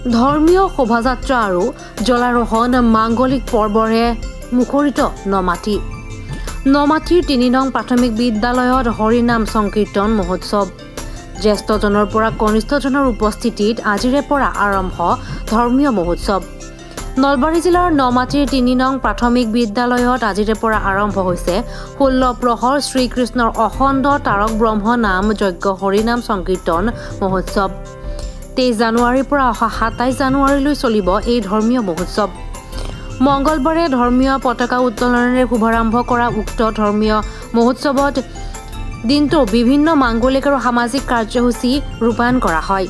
ধৰ্মীয় শোভাযাত্ৰা আৰু জলাৰোহণ মাংগলিক পৰ্বৰে মুখৰিত নমাটি। নমাটিৰ ৩ নং প্ৰাথমিক বিদ্যালয়ত হৰিনাম সংকীৰ্তন মহোৎসৱ। জ্যেষ্ঠজনৰ পৰা কনিষ্ঠজনৰ উপস্থিতিত আজিৰে পৰা আৰম্ভ ধৰ্মীয় মহোৎসৱ। নলবাৰী জিলাৰ নমাটিৰ ৩ নং প্ৰাথমিক বিদ্যালয়ত আজিৰে পৰা আৰম্ভ হৈছে 16 প্ৰহৰ শ্ৰীকৃষ্ণৰ অখণ্ড তাৰক ব্ৰহ্ম নাম যজ্ঞ হৰিনাম সংকীৰ্তন মহোৎসৱ। 23 জানুৱাৰীৰ পৰা অহা 27 জানুৱাৰীলৈ চলিব এই ধৰ্মীয় মহোৎসৱ। মংগলবাৰে ধৰ্মীয় পতাকা উত্তোলনেৰে শুভাৰম্ভ কৰা উক্ত ধৰ্মীয় মহোৎসৱত দিনটোৰ বিভিন্ন মাংগলিক আৰু সামাজিক কাৰ্যসূচী ৰূপায়ণ কৰা হয়।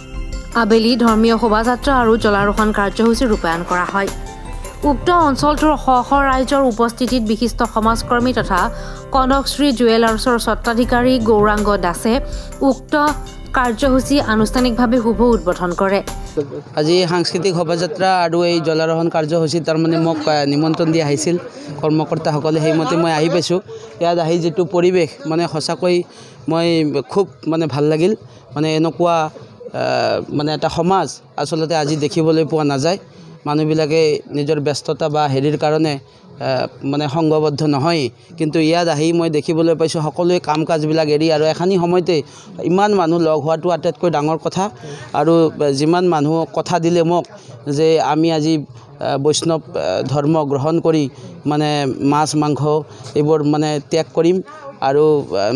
আবেলি ধৰ্মীয় শোভাযাত্ৰা আৰু জলাৰোহণ কাৰ্যসূচী ৰূপায়ণ কৰা হয়। উক্ত অঞ্চলটোৰ শ শ ৰাইজৰ উপস্থিতিত বিশিষ্ট সমাজকৰ্মী তথা কনকশ্ৰী জুৱেলাৰ্ছৰ স্বত্বাধিকাৰী গৌৰাংগ দাসে উক্ত কাৰ্যসূচী আনুষ্ঠানিকভাৱে শুভ উদ্বোধন কৰে। আজি সাংস্কৃতিক শোভাযাত্ৰা আৰু এই জলাৰোহণ কাৰ্যসূচী তাৰমানে মোক নিমন্ত্ৰণ দিয়া হৈছিল কৰ্মকৰ্তাসকলে, সেইমতে মই আহি পাইছোঁ। ইয়াত আহি যিটো পৰিৱেশ মানে সঁচাকৈ মই খুব মানে ভাল লাগিল। মানে এনেকুৱা মানে এটা সমাজ আচলতে আজি দেখিবলৈ পোৱা নাযায়। মানুহবিলাকে নিজৰ ব্যস্ততা বা হেৰিৰ কাৰণে মানে সংঘবদ্ধ নহয়, কিন্তু ইয়াত আহি মই দেখিবলৈ পাইছোঁ সকলোৱে কাম কাজবিলাক এৰি আৰু এখানি সময়তে ইমান মানুহ লগ হোৱাটো আটাইতকৈ ডাঙৰ কথা। আৰু যিমান মানুহ কথা দিলে মোক যে আমি আজি বৈষ্ণৱ ধৰ্ম গ্ৰহণ কৰি মানে মাছ মাংস এইবোৰ মানে ত্যাগ কৰিম আৰু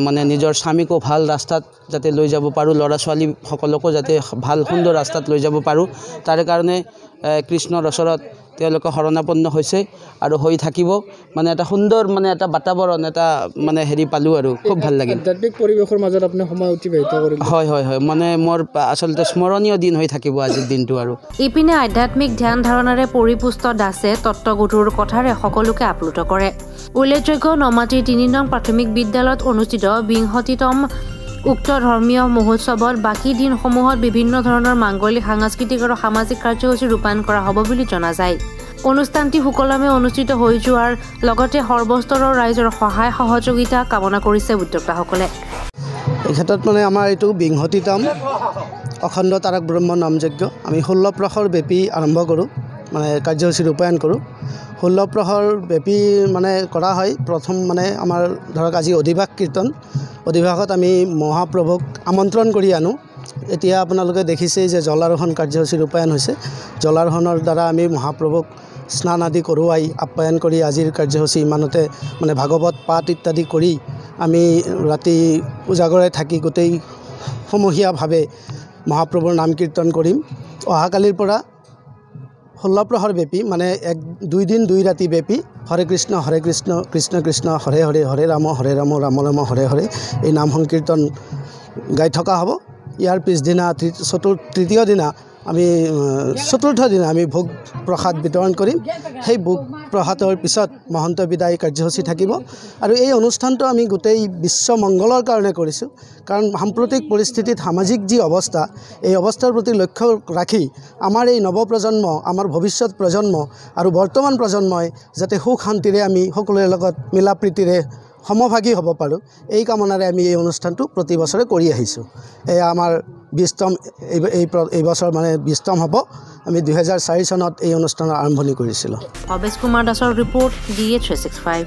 মানে নিজৰ স্বামীকো ভাল ৰাস্তাত যাতে লৈ যাব পাৰোঁ, ল'ৰা ছোৱালীসকলকো যাতে ভাল সুন্দৰ ৰাস্তাত লৈ যাব পাৰোঁ, তাৰে কাৰণে কৃষ্ণৰ ওচৰত তেওঁলোকে শৰণাপন্ন হৈছে আৰু হৈ থাকিব। মানে এটা সুন্দৰ মানে এটা বাতাবৰণ এটা মানে হেৰি পালোঁ আৰু খুব ভাল লাগিল। আধ্যাত্মিক পৰিৱেশৰ মাজত আপুনি সময় অতিবাহিত কৰিলে। হয় হয় হয়, মানে মোৰ আচলতে স্মৰণীয় দিন হৈ থাকিব আজিৰ দিনটো। আৰু ইপিনে আধ্যাত্মিক ধ্যান ধাৰণাৰে পৰিপুষ্ট দাসে তত্ত্বগধুৰ কথাৰে সকলোকে আপ্লুত কৰে। উল্লেখযোগ্য নমাটিৰ ৩ নং প্ৰাথমিক বিদ্যালয়ত অনুষ্ঠিত ২০তম উক্ত ধৰ্মীয় মহোৎসৱত বাকী দিনসমূহত বিভিন্ন ধৰণৰ মাংগলিক সাংস্কৃতিক আৰু সামাজিক কাৰ্যসূচী ৰূপায়ণ কৰা হ'ব বুলি জনা যায়। অনুষ্ঠানটি সুকলমে অনুষ্ঠিত হৈ যোৱাৰ লগতে সৰ্বস্তৰৰ ৰাইজৰ সহায় সহযোগিতা কামনা কৰিছে উদ্যোক্তাসকলে। এই ক্ষেত্ৰত মানে আমাৰ এইটো ২০তম অখণ্ড তাৰক ব্ৰহ্ম নামযজ্ঞ আমি 16 প্ৰহৰ ব্যাপী আৰম্ভ কৰোঁ, মানে কাৰ্যসূচী ৰূপায়ণ কৰোঁ। 16 প্ৰহৰ ব্যাপী মানে কৰা হয়। প্ৰথম মানে আমাৰ ধৰক আজি অধিবাস কীৰ্তন, অধিবাসত আমি মহাপ্ৰভুক আমন্ত্ৰণ কৰি আনো। এতিয়া আপোনালোকে দেখিছেই যে জলাৰোহণ কাৰ্যসূচী ৰূপায়ণ হৈছে। জলাৰোহণৰ দ্বাৰা আমি মহাপ্ৰভুক স্নান আদি কৰোৱাই আপ্যায়ন কৰি আজিৰ কাৰ্যসূচী ইমানতে মানে ভাগৱত পাঠ ইত্যাদি কৰি আমি ৰাতি উজাগৰে থাকি গোটেই সমূহীয়াভাৱে মহাপ্ৰভুৰ নাম কীৰ্তন কৰিম। অহাকালিৰ পৰা 16 প্ৰহৰ ব্যাপী মানে 2 দিন 2 ৰাতি ব্যাপী হৰে কৃষ্ণ কৃষ্ণ কৃষ্ণ হৰে হৰে হৰে ৰাম ৰাম ৰাম হৰে হৰে এই নাম সংকীৰ্তন গাই থকা হ'ব। ইয়াৰ পিছদিনা তৃতীয় দিনা আমি চতুৰ্থ দিনা আমি ভোগ প্ৰসাদ বিতৰণ কৰিম। সেই ভোগ প্ৰসাদৰ পিছত মহন্ত বিদায় কাৰ্যসূচী থাকিব। আৰু এই অনুষ্ঠানটো আমি গোটেই বিশ্ব মংগলৰ কাৰণে কৰিছোঁ, কাৰণ সাম্প্ৰতিক পৰিস্থিতিত সামাজিক যি অৱস্থা, এই অৱস্থাৰ প্ৰতি লক্ষ্য ৰাখি আমাৰ এই নৱপ্ৰজন্ম, আমাৰ ভৱিষ্যত প্ৰজন্ম আৰু বৰ্তমান প্ৰজন্মই যাতে সুখ শান্তিৰে আমি সকলোৰে লগত মিলা প্ৰীতিৰে সমভাগী হ'ব পাৰোঁ, এই কামনাৰে আমি এই অনুষ্ঠানটো প্ৰতি বছৰে কৰি আহিছোঁ। এয়া আমাৰ 20তম এই বছৰ মানে 20তম হ'ব। আমি 2004 চনত এই অনুষ্ঠানৰ আৰম্ভণি কৰিছিলোঁ। অবেশ কুমাৰ দাসৰ ৰিপৰ্ট DA 365।